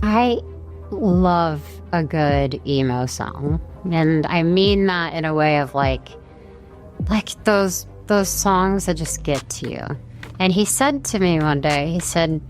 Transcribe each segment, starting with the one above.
I love a good emo song. And I mean that in a way of like those songs that just get to you. And he said to me one day, he said,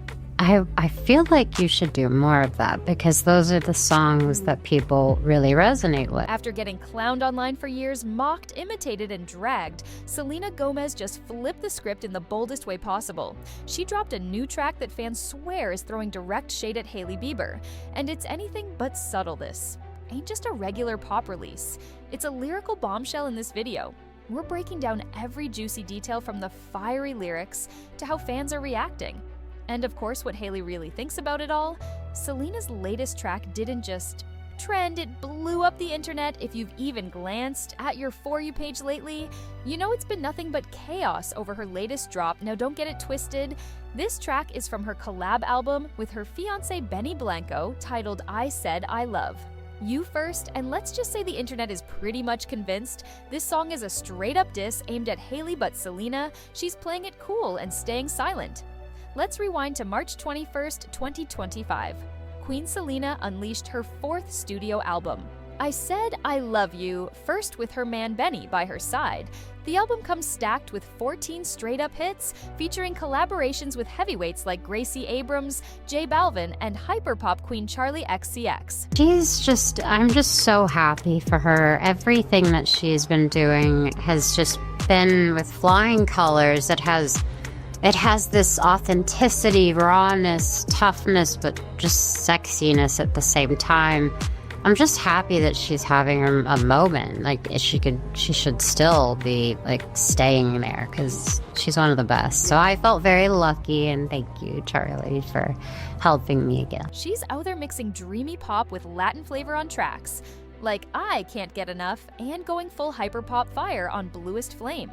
I feel like you should do more of that because those are the songs that people really resonate with. After getting clowned online for years, mocked, imitated, and dragged, Selena Gomez just flipped the script in the boldest way possible. She dropped a new track that fans swear is throwing direct shade at Hailey Bieber, and it's anything but subtle. This ain't just a regular pop release. It's a lyrical bombshell in this video. We're breaking down every juicy detail from the fiery lyrics to how fans are reacting. And of course, what Hailey really thinks about it all. Selena's latest track didn't just trend, it blew up the internet. If you've even glanced at your For You page lately, you know it's been nothing but chaos over her latest drop. Now don't get it twisted. This track is from her collab album with her fiancé Benny Blanco, titled I Said I Love You First, and let's just say the internet is pretty much convinced this song is a straight-up diss aimed at Hailey, but Selena, she's playing it cool and staying silent. Let's rewind to March 21st, 2025. Queen Selena unleashed her fourth studio album. I Said I Love You, first with her man Benny by her side. The album comes stacked with 14 straight-up hits, featuring collaborations with heavyweights like Gracie Abrams, J Balvin, and hyperpop queen Charli XCX. I'm just so happy for her. Everything that she's been doing has just been with flying colors. It has this authenticity, rawness, toughness, but just sexiness at the same time. I'm just happy that she's having a moment. Like she should still be like staying there because she's one of the best. So I felt very lucky, and thank you, Charlie, for helping me again. She's out there mixing dreamy pop with Latin flavor on tracks, like I Can't Get Enough, and going full hyperpop fire on Bluest Flame.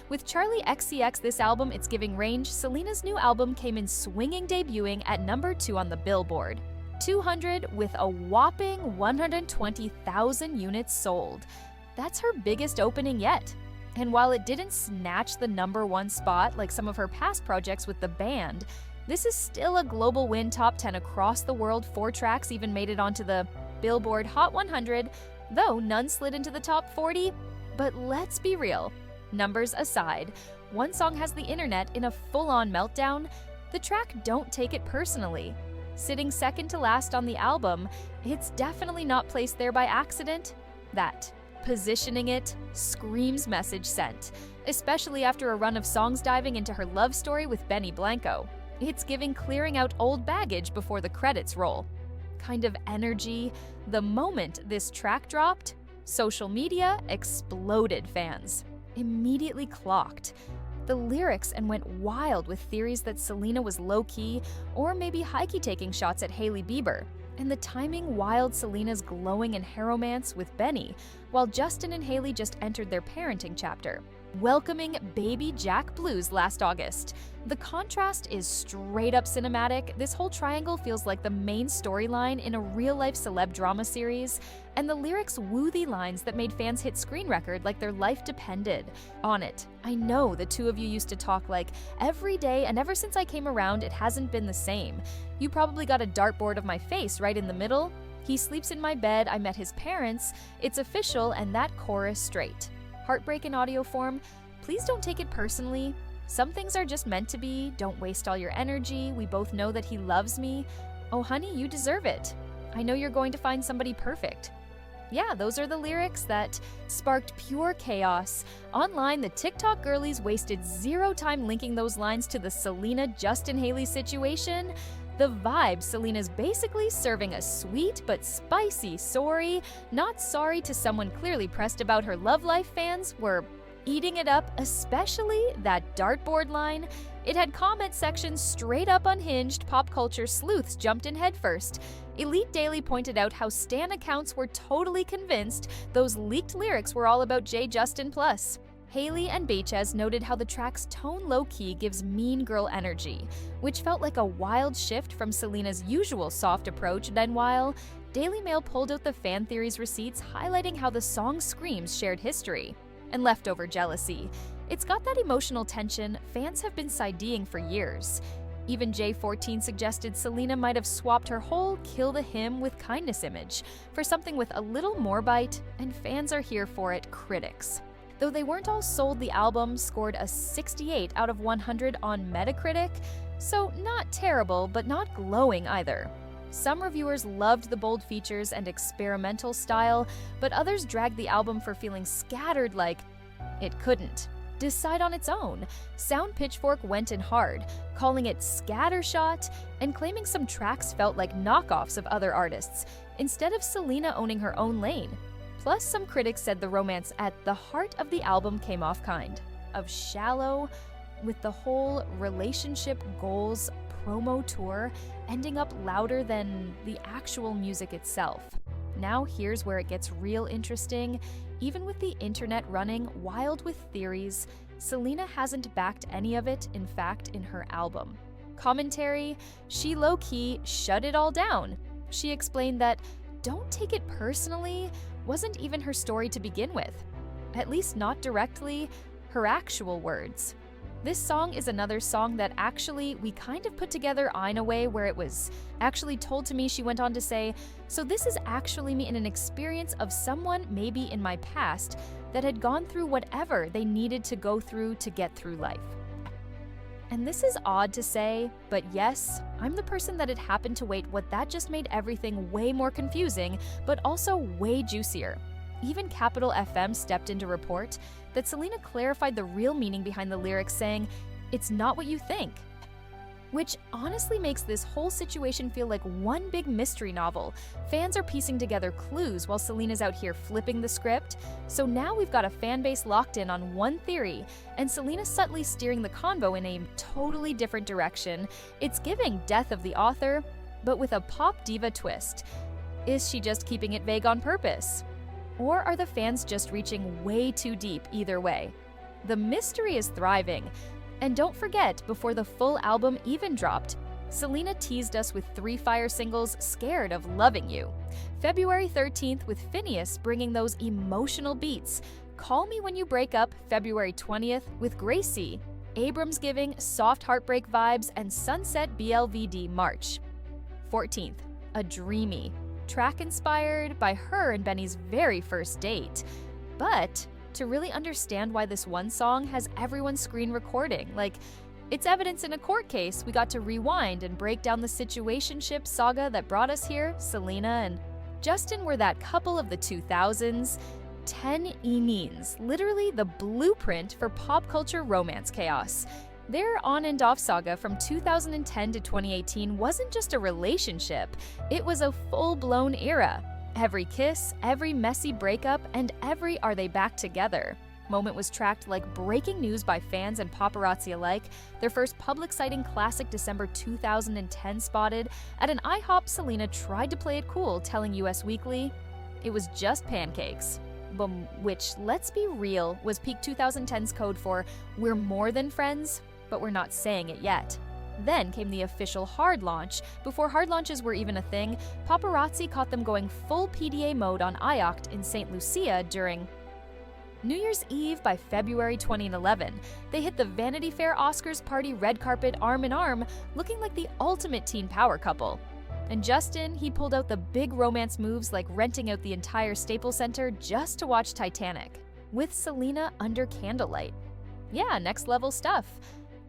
With Charli XCX this album, it's giving range. Selena's new album came in swinging, debuting at number 2 on the Billboard 200 with a whopping 120,000 units sold. That's her biggest opening yet. And while it didn't snatch the number 1 spot like some of her past projects with the band, this is still a global win. Top 10 across the world. 4 tracks even made it onto the Billboard Hot 100, though none slid into the top 40. But let's be real, numbers aside, one song has the internet in a full-on meltdown. The track Don't Take It Personally, sitting second to last on the album, it's definitely not placed there by accident. That positioning it screams message sent, especially after a run of songs diving into her love story with Benny Blanco. It's giving clearing out old baggage before the credits roll kind of energy. The moment this track dropped, social media exploded. Fans immediately clocked the lyrics and went wild with theories that Selena was low-key or maybe high-key taking shots at Hailey Bieber. And the timing wild Selena's glowing in haromance with Benny, while Justin and Hailey just entered their parenting chapter, welcoming baby Jack Blues last August. The contrast is straight up cinematic. This whole triangle feels like the main storyline in a real-life celeb drama series, and the lyrics woo the lines that made fans hit screen record like their life depended on it. I know the two of you used to talk like every day, and ever since I came around, it hasn't been the same. You probably got a dartboard of my face right in the middle. He sleeps in my bed, I met his parents, it's official, and that chorus straight. Heartbreak in audio form, please don't take it personally. Some things are just meant to be. Don't waste all your energy. We both know that he loves me. Oh honey, you deserve it. I know you're going to find somebody perfect. Yeah, those are the lyrics that sparked pure chaos. Online, the TikTok girlies wasted zero time linking those lines to the Selena-Justin Hailey situation. The vibe, Selena's basically serving a sweet but spicy sorry, not sorry to someone clearly pressed about her love life. Fans were eating it up, especially that dartboard line. It had comment sections straight up unhinged. Pop culture sleuths jumped in headfirst. Elite Daily pointed out how stan accounts were totally convinced those leaked lyrics were all about J Justin Plus. Hailey and Beaches noted how the track's tone low-key gives mean girl energy, which felt like a wild shift from Selena's usual soft approach. Then while Daily Mail pulled out the fan theories receipts highlighting how the song screams shared history and leftover jealousy. It's got that emotional tension fans have been side-D'ing for years. Even J14 suggested Selena might have swapped her whole kill the him with kindness image for something with a little more bite, and fans are here for it, critics. Though they weren't all sold, the album scored a 68 out of 100 on Metacritic, so not terrible, but not glowing either. Some reviewers loved the bold features and experimental style, but others dragged the album for feeling scattered, like it couldn't decide on its own. Sound Pitchfork went in hard, calling it scattershot and claiming some tracks felt like knockoffs of other artists, instead of Selena owning her own lane. Plus, some critics said the romance at the heart of the album came off kind of shallow, with the whole relationship goals promo tour ending up louder than the actual music itself. Now here's where it gets real interesting. Even with the internet running wild with theories, Selena hasn't backed any of it, in fact, in her album. Commentary, she low-key shut it all down. She explained that "don't take it personally" wasn't even her story to begin with. At least not directly, her actual words. This song is another song that actually we kind of put together in a way where it was actually told to me. She went on to say, "So this is actually me in an experience of someone maybe in my past that had gone through whatever they needed to go through to get through life." And this is odd to say, but yes, I'm the person that it happened to. What that just made everything way more confusing, but also way juicier. Even Capital FM stepped in to report that Selena clarified the real meaning behind the lyrics, saying, "It's not what you think." Which honestly makes this whole situation feel like one big mystery novel. Fans are piecing together clues while Selena's out here flipping the script. So now we've got a fan base locked in on one theory, and Selena subtly steering the convo in a totally different direction. It's giving Death of the Author, but with a pop diva twist. Is she just keeping it vague on purpose? Or are the fans just reaching way too deep either way? The mystery is thriving. And don't forget, before the full album even dropped, Selena teased us with 3 fire singles, Scared of Loving You. February 13th with Phineas bringing those emotional beats. Call Me When You Break Up, February 20th with Gracie. Abrams giving soft heartbreak vibes, and Sunset BLVD March. 14th, A Dreamy. Track inspired by her and Benny's very first date. But to really understand why this one song has everyone screen recording, like it's evidence in a court case, we got to rewind and break down the situationship saga that brought us here. Selena and Justin were that couple of the 2000s. 10 Eneens, literally the blueprint for pop culture romance chaos. Their on and off saga from 2010 to 2018 wasn't just a relationship, it was a full-blown era. Every kiss, every messy breakup, and every "are they back together" moment was tracked like breaking news by fans and paparazzi alike. Their first public sighting, classic December 2010 spotted. At an IHOP, Selena tried to play it cool, telling US Weekly it was just pancakes. Which, let's be real, was peak 2010's code for "we're more than friends, but we're not saying it yet." Then came the official hard launch. Before hard launches were even a thing, paparazzi caught them going full PDA mode on IOCT in St. Lucia during New Year's Eve. By February 2011, they hit the Vanity Fair Oscars party red carpet arm in arm, looking like the ultimate teen power couple. And Justin, he pulled out the big romance moves like renting out the entire Staples Center just to watch Titanic, with Selena under candlelight. Yeah, next level stuff.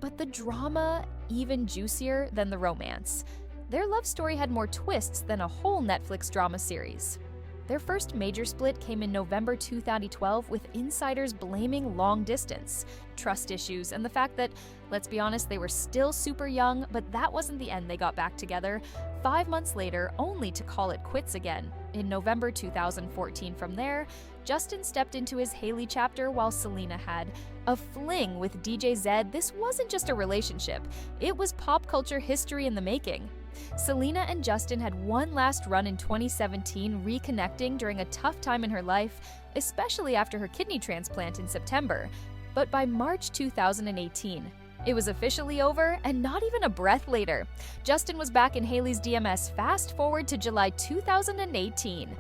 But the drama, even juicier than the romance. Their love story had more twists than a whole Netflix drama series. Their first major split came in November 2012, with insiders blaming long distance, trust issues, and the fact that, let's be honest, they were still super young, but that wasn't the end. They got back together 5 months later, only to call it quits again in November 2014. From there, Justin stepped into his Hailey chapter while Selena had a fling with DJ Zed. This wasn't just a relationship, it was pop culture history in the making. Selena and Justin had one last run in 2017, reconnecting during a tough time in her life, especially after her kidney transplant in September. But by March 2018, it was officially over, and not even a breath later. Justin was back in Hailey's DMS. Fast forward to July 2018.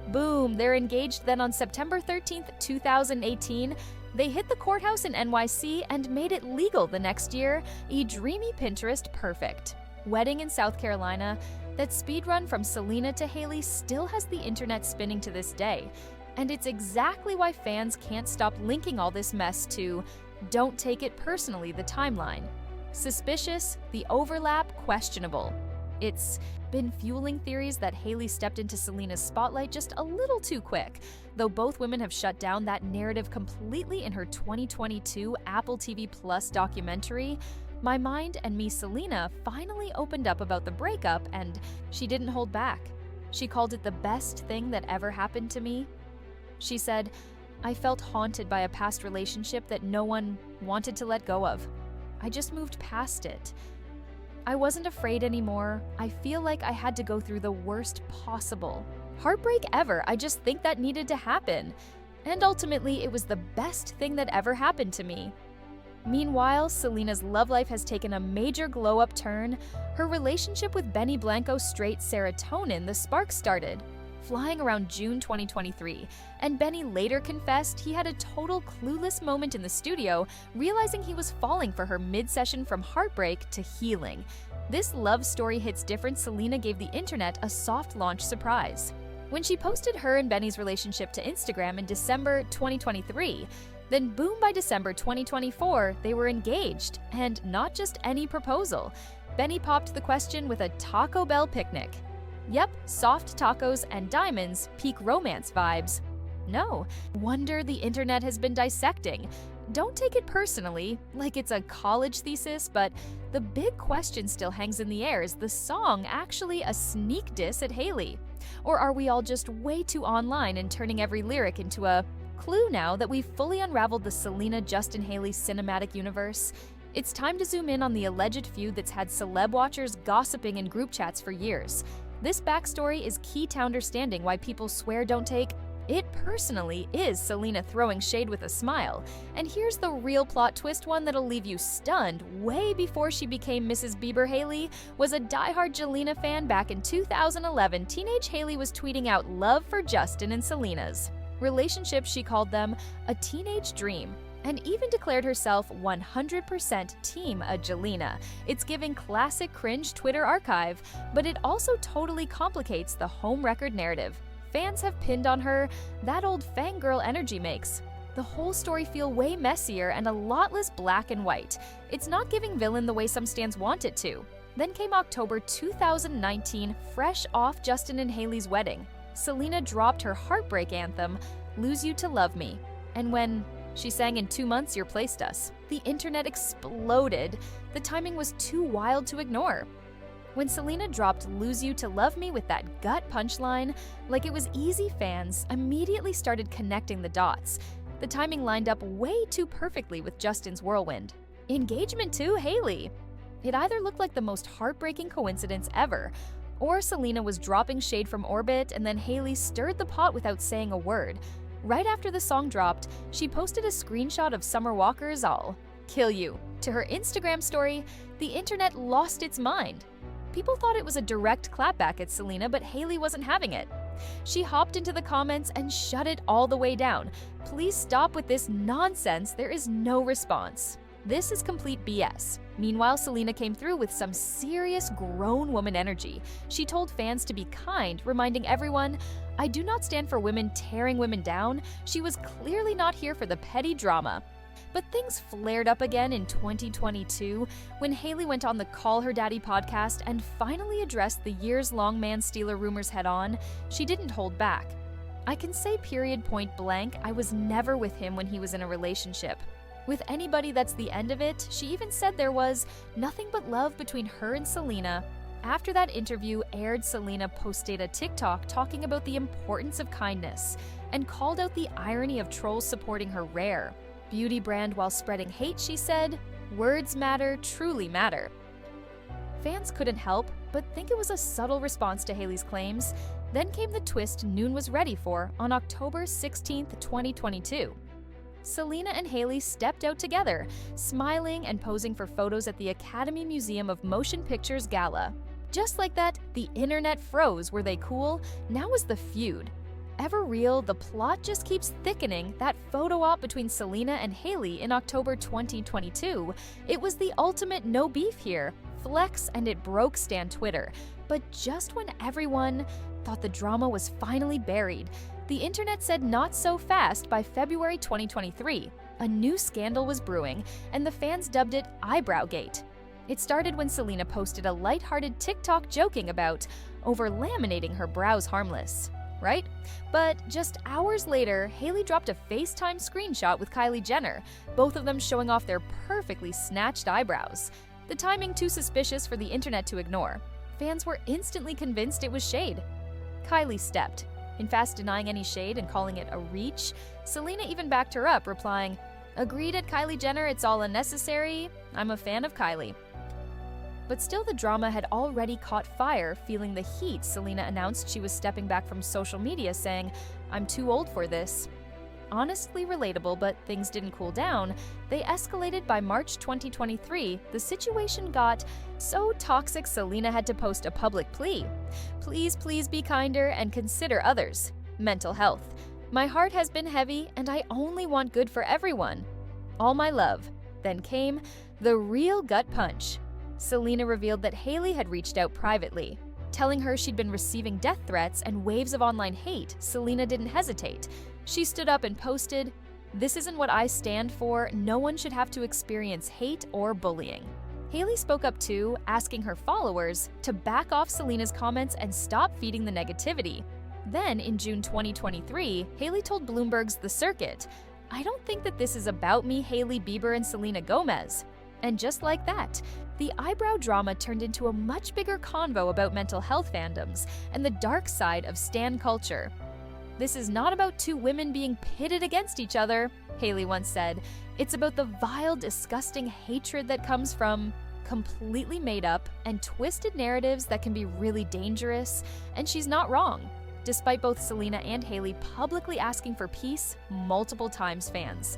Boom, they're engaged then on September 13th, 2018. They hit the courthouse in NYC and made it legal the next year, a dreamy Pinterest perfect. Wedding in South Carolina, that speedrun from Selena to Hailey still has the internet spinning to this day. And it's exactly why fans can't stop linking all this mess to "Don't take it personally," the timeline. Suspicious, the overlap questionable. It's been fueling theories that Hailey stepped into Selena's spotlight just a little too quick, though both women have shut down that narrative completely in her 2022 Apple TV Plus documentary. My Mind and Me Selena finally opened up about the breakup, and she didn't hold back. She called it the best thing that ever happened to me. She said, "I felt haunted by a past relationship that no one wanted to let go of. I just moved past it. I wasn't afraid anymore. I feel like I had to go through the worst possible heartbreak ever. I just think that needed to happen. And ultimately, it was the best thing that ever happened to me." Meanwhile, Selena's love life has taken a major glow-up turn. Her relationship with Benny Blanco's straight Serotonin, the spark started flying around June 2023, and Benny later confessed he had a total clueless moment in the studio, realizing he was falling for her mid-session from heartbreak to healing. This love story hits different. Selena gave the internet a soft launch surprise when she posted her and Benny's relationship to Instagram in December 2023. Then boom, by December 2024, they were engaged, and not just any proposal. Benny popped the question with a Taco Bell picnic. Yep, soft tacos and diamonds, peak romance vibes. No wonder the internet has been dissecting. Don't take it personally, like it's a college thesis, but the big question still hangs in the air. Is the song actually a sneak diss at Hailey? Or are we all just way too online and turning every lyric into a clue now that we've fully unraveled the Selena-Justin-Hailey cinematic universe? It's time to zoom in on the alleged feud that's had celeb watchers gossiping in group chats for years. This backstory is key to understanding why people swear don't take it personally is Selena throwing shade with a smile. And here's the real plot twist, one that'll leave you stunned. Way before she became Mrs. Bieber, Hailey was a diehard Jelena fan. Back in 2011, teenage Hailey was tweeting out love for Justin and Selena's relationship. She called them a teenage dream, and even declared herself 100% Team Jelena. It's giving classic cringe Twitter archive, but it also totally complicates the home record narrative. Fans have pinned on her. That old fangirl energy makes the whole story feel way messier and a lot less black and white. It's not giving villain the way some stans want it to. Then came October 2019, fresh off Justin and Hailey's wedding. Selena dropped her heartbreak anthem, Lose You to Love Me. And when she sang In 2 Months You Replaced Us, the internet exploded. The timing was too wild to ignore. When Selena dropped Lose You to Love Me with that gut punchline, like it was easy, fans immediately started connecting the dots. The timing lined up way too perfectly with Justin's whirlwind engagement to Hailey. It either looked like the most heartbreaking coincidence ever, or Selena was dropping shade from orbit and then Hailey stirred the pot without saying a word. Right after the song dropped, she posted a screenshot of Summer Walker's I'll Kill You to her Instagram story. The internet lost its mind. People thought it was a direct clapback at Selena, but Hailey wasn't having it. She hopped into the comments and shut it all the way down. Please stop with this nonsense. There is no response. This is complete BS. Meanwhile, Selena came through with some serious grown woman energy. She told fans to be kind, reminding everyone, I do not stand for women tearing women down. She was clearly not here for the petty drama. But things flared up again in 2022 when Hailey went on the Call Her Daddy podcast and finally addressed the years-long man-stealer rumors head-on. She didn't hold back. I can say period point blank, I was never with him when he was in a relationship with anybody. That's the end of it. She even said there was nothing but love between her and Selena. After that interview aired, Selena posted a TikTok talking about the importance of kindness and called out the irony of trolls supporting her rare beauty brand while spreading hate. She said, words matter, truly matter. Fans couldn't help but think it was a subtle response to Hailey's claims. Then came the twist Noon was ready for on October 16th, 2022. Selena and Hailey stepped out together, smiling and posing for photos at the Academy Museum of Motion Pictures Gala. Just like that, the internet froze. Were they cool? Now was the feud. ever real, the plot just keeps thickening. That photo op between Selena and Hailey in October 2022, it was the ultimate no beef here. Flex, and it broke stan Twitter. But just when everyone thought the drama was finally buried, the internet said not so fast by February 2023. A new scandal was brewing, and the fans dubbed it Eyebrowgate. It started when Selena posted a lighthearted TikTok joking about over-laminating her brows harmless, right? But just hours later, Hailey dropped a FaceTime screenshot with Kylie Jenner, both of them showing off their perfectly snatched eyebrows. The timing too suspicious for the internet to ignore. Fans were instantly convinced it was shade. Kylie stepped, in fast denying any shade and calling it a reach. Selena even backed her up, replying, "Agreed at Kylie Jenner, it's all unnecessary. I'm a fan of Kylie." But still, the drama had already caught fire. Feeling the heat, Selena announced she was stepping back from social media, saying, "I'm too old for this." Honestly relatable, but things didn't cool down. They escalated by March 2023. The situation got so toxic Selena had to post a public plea. "Please, please be kinder and consider others. Mental health. My heart has been heavy and I only want good for everyone. All my love." Then came the real gut punch. Selena revealed that Hailey had reached out privately. Telling her she'd been receiving death threats and waves of online hate, Selena didn't hesitate. She stood up and posted, "This isn't what I stand for. No one should have to experience hate or bullying." Hailey spoke up too, asking her followers to back off Selena's comments and stop feeding the negativity. Then, in June 2023, Hailey told Bloomberg's The Circuit, "I don't think that this is about me, Hailey Bieber, and Selena Gomez." And just like that, the eyebrow drama turned into a much bigger convo about mental health fandoms and the dark side of stan culture. "This is not about two women being pitted against each other," Hailey once said. "It's about the vile, disgusting hatred that comes from completely made up and twisted narratives that can be really dangerous." And she's not wrong. Despite both Selena and Hailey publicly asking for peace multiple times, fans.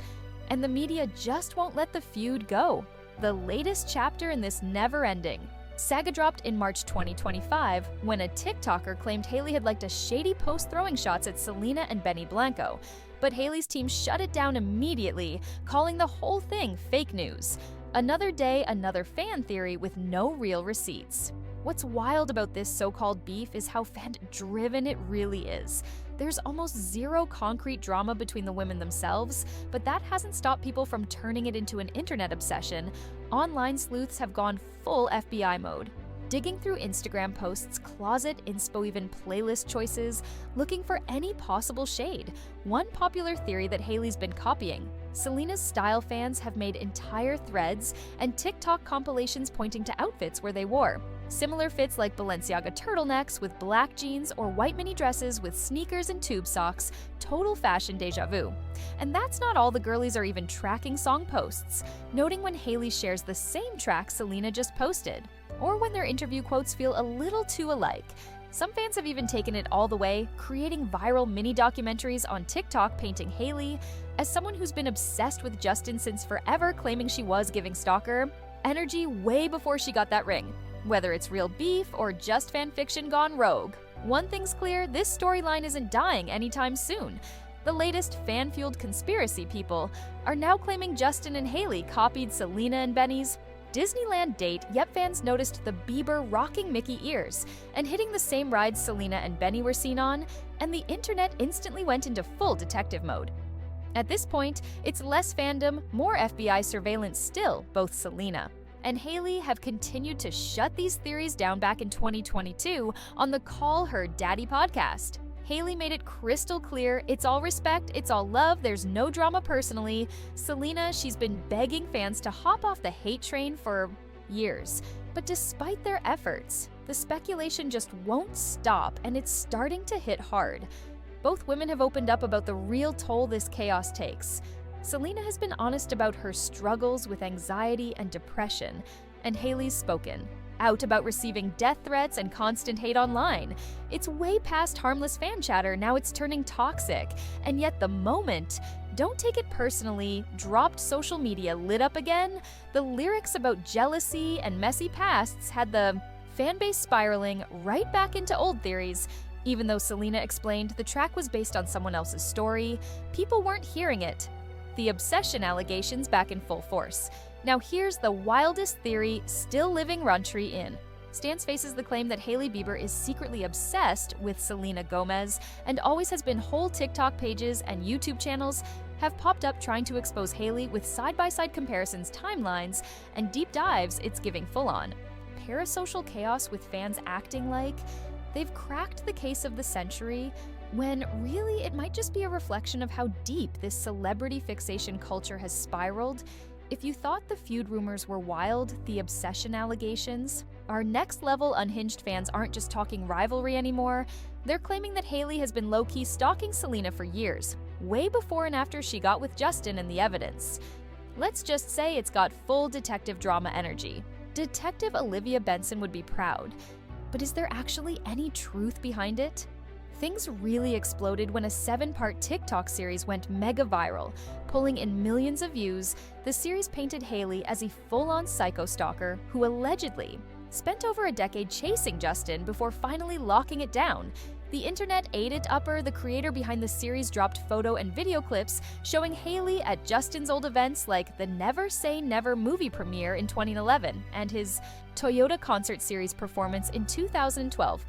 And the media just won't let the feud go. The latest chapter in this never-ending saga dropped in March 2025 when a TikToker claimed Hailey had liked a shady post throwing shots at Selena and Benny Blanco. But Hailey's team shut it down immediately, calling the whole thing fake news. Another day, another fan theory with no real receipts. What's wild about this so-called beef is how fan-driven it really is. There's almost zero concrete drama between the women themselves, but that hasn't stopped people from turning it into an internet obsession. Online sleuths have gone full FBI mode, digging through Instagram posts, closet inspo, even playlist choices, looking for any possible shade. One popular theory that Hailey's been copying. Selena's style fans have made entire threads and TikTok compilations pointing to outfits where they wore similar fits, like Balenciaga turtlenecks with black jeans or white mini dresses with sneakers and tube socks. Total fashion deja vu. And that's not all. The girlies are even tracking song posts, noting when Hailey shares the same track Selena just posted, or when their interview quotes feel a little too alike. Some fans have even taken it all the way, creating viral mini documentaries on TikTok painting Hailey as someone who's been obsessed with Justin since forever, claiming she was giving stalker energy way before she got that ring. Whether it's real beef or just fanfiction gone rogue, one thing's clear: this storyline isn't dying anytime soon. The latest fan-fueled conspiracy people are now claiming Justin and Hailey copied Selena and Benny's Disneyland date, yet fans noticed the Bieber rocking Mickey ears and hitting the same rides Selena and Benny were seen on, and the internet instantly went into full detective mode. At this point, it's less fandom, more FBI surveillance still. Both Selena and Hailey have continued to shut these theories down back in 2022 on the Call Her Daddy podcast. Hailey made it crystal clear, it's all respect, it's all love, there's no drama personally. Selena, she's been begging fans to hop off the hate train for years. But despite their efforts, the speculation just won't stop, and it's starting to hit hard. Both women have opened up about the real toll this chaos takes. Selena has been honest about her struggles with anxiety and depression, and Hailey's spoken out about receiving death threats and constant hate online. It's way past harmless fan chatter, now it's turning toxic. And yet the moment, don't take it personally, dropped social media lit up again. The lyrics about jealousy and messy pasts had the fanbase spiraling right back into old theories. Even though Selena explained the track was based on someone else's story, people weren't hearing it. The obsession allegations back in full force. Now here's the wildest theory still living Runtree in. Stans faces the claim that Hailey Bieber is secretly obsessed with Selena Gomez and always has been. Whole TikTok pages and YouTube channels have popped up trying to expose Hailey with side-by-side comparisons, timelines, and deep dives it's giving full-on. Parasocial chaos with fans acting like they've cracked the case of the century, when really it might just be a reflection of how deep this celebrity fixation culture has spiraled. If you thought the feud rumors were wild, the obsession allegations, our next-level unhinged fans aren't just talking rivalry anymore. They're claiming that Hailey has been low-key stalking Selena for years, way before and after she got with Justin and the evidence. Let's just say it's got full detective drama energy. Detective Olivia Benson would be proud. But is there actually any truth behind it? Things really exploded when a 7-part TikTok series went mega viral, pulling in millions of views. The series painted Hailey as a full-on psycho stalker who allegedly spent over a decade chasing Justin before finally locking it down. The internet ate it upper. The creator behind the series dropped photo and video clips showing Hailey at Justin's old events like the Never Say Never movie premiere in 2011 and his Toyota concert series performance in 2012.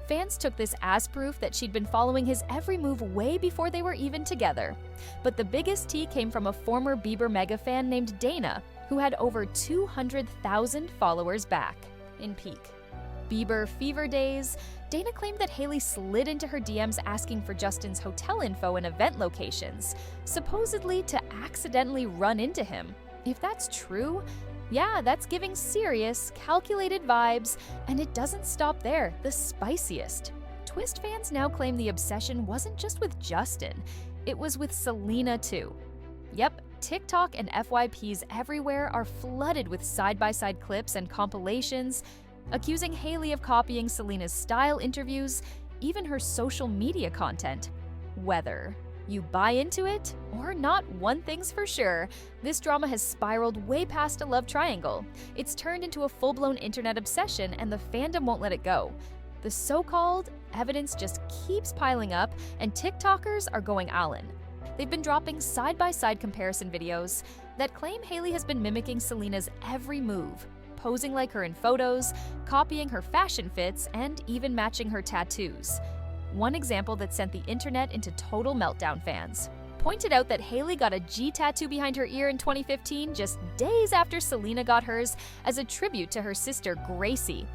Fans took this as proof that she'd been following his every move way before they were even together. But the biggest tea came from a former Bieber mega fan named Dana, who had over 200,000 followers back in peak Bieber fever days. Dana claimed that Hailey slid into her DMs asking for Justin's hotel info and event locations, supposedly to accidentally run into him. If that's true, yeah, that's giving serious, calculated vibes, and it doesn't stop there. The spiciest. Twist fans now claim the obsession wasn't just with Justin, it was with Selena too. Yep, TikTok and FYPs everywhere are flooded with side-by-side clips and compilations, accusing Hailey of copying Selena's style interviews, even her social media content. Whether you buy into it or not, one thing's for sure, this drama has spiraled way past a love triangle. It's turned into a full-blown internet obsession, and the fandom won't let it go. The so-called evidence just keeps piling up, and TikTokers are going all in. They've been dropping side-by-side comparison videos that claim Hailey has been mimicking Selena's every move, posing like her in photos, copying her fashion fits, and even matching her tattoos. One example that sent the internet into total meltdown fans pointed out that Hailey got a G tattoo behind her ear in 2015, just days after Selena got hers as a tribute to her sister Gracie.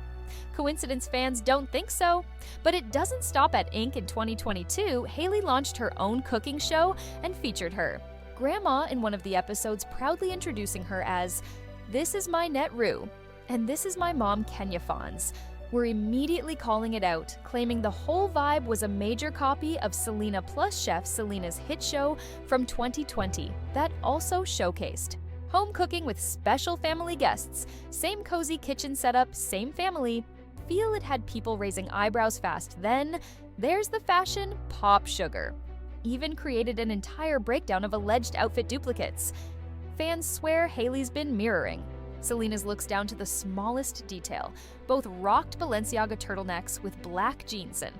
Coincidence? Fans don't think so. But it doesn't stop at Ink. In 2022, Hailey launched her own cooking show and featured her grandma in one of the episodes, proudly introducing her as, "This is my net Rue, and this is my mom Kenya Fons." We're immediately calling it out, claiming the whole vibe was a major copy of Selena Plus Chef Selena's hit show from 2020 that also showcased home cooking with special family guests, same cozy kitchen setup, same family. Feel it had people raising eyebrows fast. Then there's the fashion pop sugar. Even created an entire breakdown of alleged outfit duplicates. Fans swear Hailey's been mirroring Selena's looks down to the smallest detail, both rocked Balenciaga turtlenecks with black jeans in.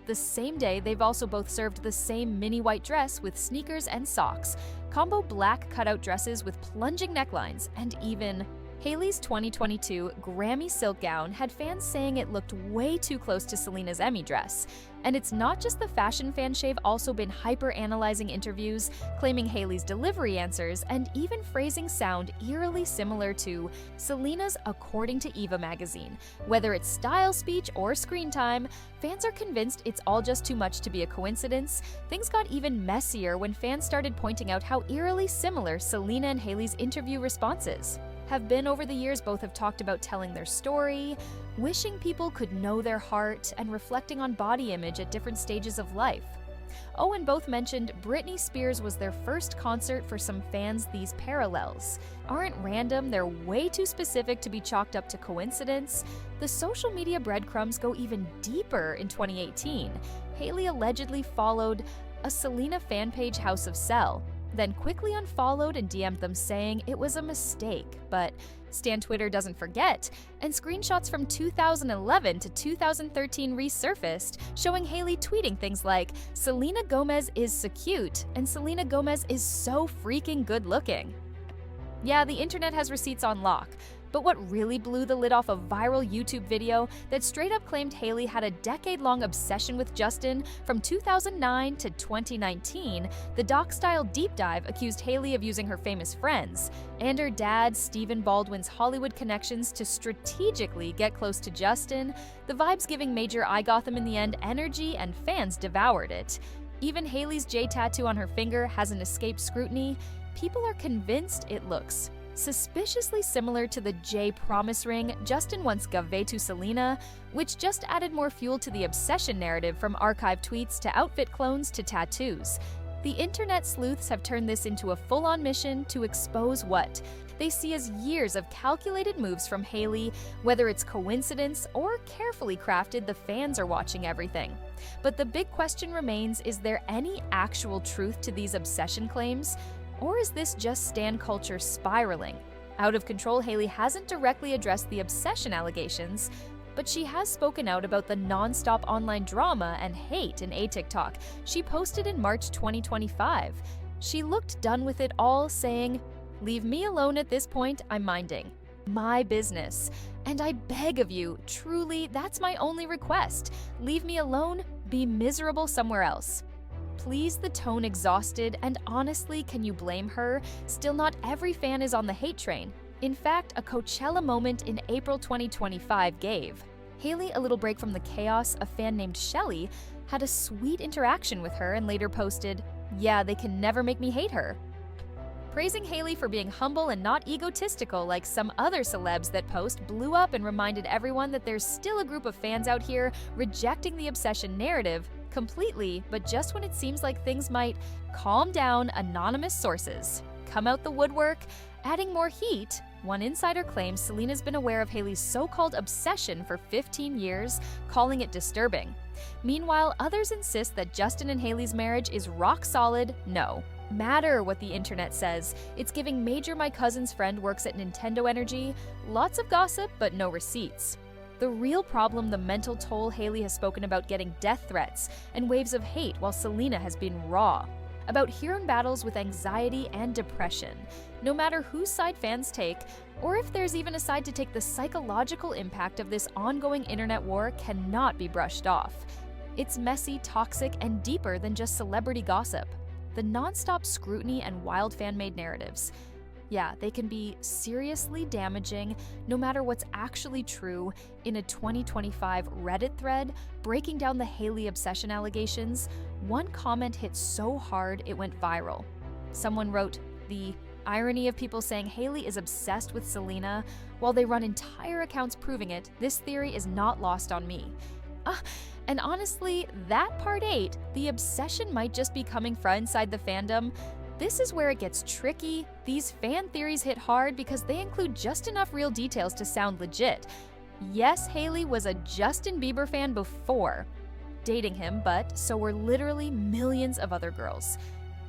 The same day, they've also both served the same mini white dress with sneakers and socks, combo black cutout dresses with plunging necklines, and even Hailey's 2022 Grammy silk gown had fans saying it looked way too close to Selena's Emmy dress. And it's not just the fashion fans. They've also been hyper-analyzing interviews, claiming Hailey's delivery answers and even phrasing sound eerily similar to Selena's, according to Eva magazine. Whether it's style, speech, or screen time, fans are convinced it's all just too much to be a coincidence. Things got even messier when fans started pointing out how eerily similar Selena and Hailey's interview responses have been over the years. Both have talked about telling their story, wishing people could know their heart, and reflecting on body image at different stages of life. Oh, and both mentioned Britney Spears was their first concert. For some fans, these parallels aren't random, they're way too specific to be chalked up to coincidence. The social media breadcrumbs go even deeper. In 2018, Hailey allegedly followed a Selena fan page, House of Sell, then quickly unfollowed and DM'd them saying it was a mistake. But Stan Twitter doesn't forget, and screenshots from 2011 to 2013 resurfaced, showing Hailey tweeting things like, "Selena Gomez is so cute," and "Selena Gomez is so freaking good looking." Yeah, the internet has receipts on lock. But what really blew the lid off a viral YouTube video that straight up claimed Hailey had a decade-long obsession with Justin from 2009 to 2019, the doc-style deep dive accused Hailey of using her famous friends and her dad, Stephen Baldwin's Hollywood connections to strategically get close to Justin, the vibes giving Major Eye Gotham in the end energy, and fans devoured it. Even Hailey's J tattoo on her finger hasn't escaped scrutiny. People are convinced it looks suspiciously similar to the J promise ring Justin once gave to Selena, which just added more fuel to the obsession narrative from archived tweets to outfit clones to tattoos. The internet sleuths have turned this into a full-on mission to expose what they see as years of calculated moves from Hailey, whether it's coincidence or carefully crafted, the fans are watching everything. But the big question remains, is there any actual truth to these obsession claims? Or is this just stan culture spiraling? Out of control, Hailey hasn't directly addressed the obsession allegations, but she has spoken out about the non-stop online drama and hate in a TikTok she posted in March 2025. She looked done with it all, saying, "Leave me alone at this point, I'm minding my business. And I beg of you, truly, that's my only request. Leave me alone, be miserable somewhere else." Please, the tone exhausted, and honestly, can you blame her? Still, not every fan is on the hate train. In fact, a Coachella moment in April 2025 gave Hailey a little break from the chaos. A fan named Shelly had a sweet interaction with her and later posted, "Yeah, they can never make me hate her." Praising Hailey for being humble and not egotistical like some other celebs that post blew up and reminded everyone that there's still a group of fans out here rejecting the obsession narrative completely, but just when it seems like things might calm down, anonymous sources come out the woodwork, adding more heat. One insider claims Selena's been aware of Hailey's so-called obsession for 15 years, calling it disturbing. Meanwhile, others insist that Justin and Hailey's marriage is rock solid. No matter what the internet says, it's giving Major My Cousin's Friend works at Nintendo energy. Lots of gossip, but no receipts. The real problem, the mental toll. Hailey has spoken about getting death threats and waves of hate, while Selena has been raw about heroine battles with anxiety and depression. No matter whose side fans take, or if there's even a side to take, the psychological impact of this ongoing internet war cannot be brushed off. It's messy, toxic, and deeper than just celebrity gossip. The nonstop scrutiny and wild fan-made narratives. Yeah, they can be seriously damaging, no matter what's actually true. In a 2025 Reddit thread breaking down the Hailey obsession allegations, one comment hit so hard it went viral. Someone wrote, "The irony of people saying Hailey is obsessed with Selena while they run entire accounts proving it, this theory is not lost on me." And honestly, that part 8, the obsession might just be coming from inside the fandom. This is where it gets tricky. These fan theories hit hard because they include just enough real details to sound legit. Yes, Hailey was a Justin Bieber fan before dating him, but so were literally millions of other girls.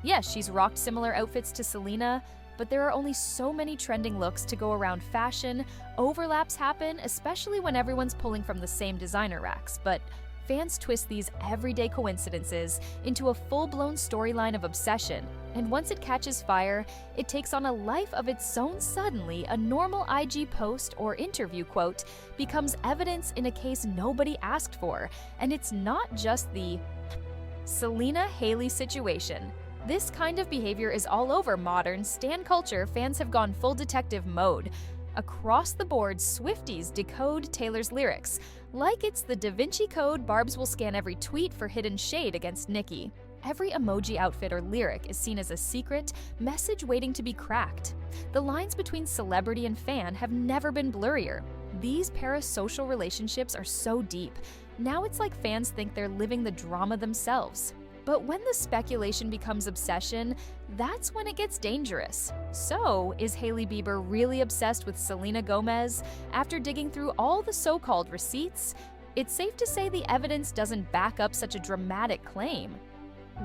Yes, she's rocked similar outfits to Selena, but there are only so many trending looks to go around fashion. Overlaps happen, especially when everyone's pulling from the same designer racks, but fans twist these everyday coincidences into a full-blown storyline of obsession, and once it catches fire, it takes on a life of its own. Suddenly, a normal IG post or interview quote becomes evidence in a case nobody asked for, and it's not just the Selena-Hailey situation. This kind of behavior is all over modern stan culture. Fans have gone full detective mode. Across the board, Swifties decode Taylor's lyrics. Like it's the Da Vinci Code, Barbs will scan every tweet for hidden shade against Nicki. Every emoji, outfit, or lyric is seen as a secret message waiting to be cracked. The lines between celebrity and fan have never been blurrier. These parasocial relationships are so deep. Now it's like fans think they're living the drama themselves. But when the speculation becomes obsession, that's when it gets dangerous. So, is Hailey Bieber really obsessed with Selena Gomez? After digging through all the so-called receipts, it's safe to say the evidence doesn't back up such a dramatic claim.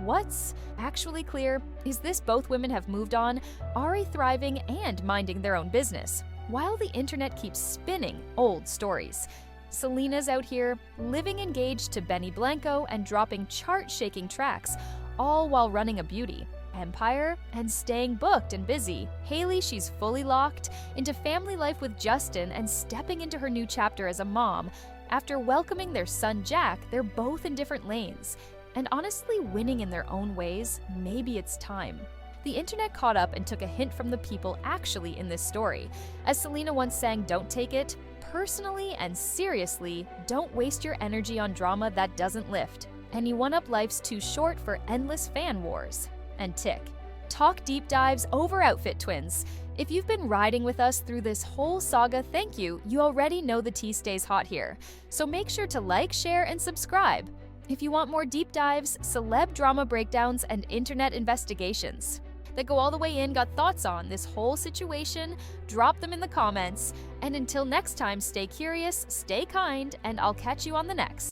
What's actually clear is this: both women have moved on, are thriving and minding their own business, while the internet keeps spinning old stories. Selena's out here living engaged to Benny Blanco and dropping chart-shaking tracks, all while running a beauty empire and staying booked and busy. Hailey, she's fully locked into family life with Justin and stepping into her new chapter as a mom. After welcoming their son Jack, they're both in different lanes, and honestly winning in their own ways. Maybe it's time. The internet caught up and took a hint from the people actually in this story. As Selena once sang, "Don't take it personally and seriously, don't waste your energy on drama that doesn't lift. Anyone up life's too short for endless fan wars." And tick. Talk deep dives over outfit twins. If you've been riding with us through this whole saga, thank you. You already know the tea stays hot here. So make sure to like, share, and subscribe. If you want more deep dives, celeb drama breakdowns, and internet investigations that go all the way in, got thoughts on this whole situation, drop them in the comments. And until next time, stay curious, stay kind, and I'll catch you on the next.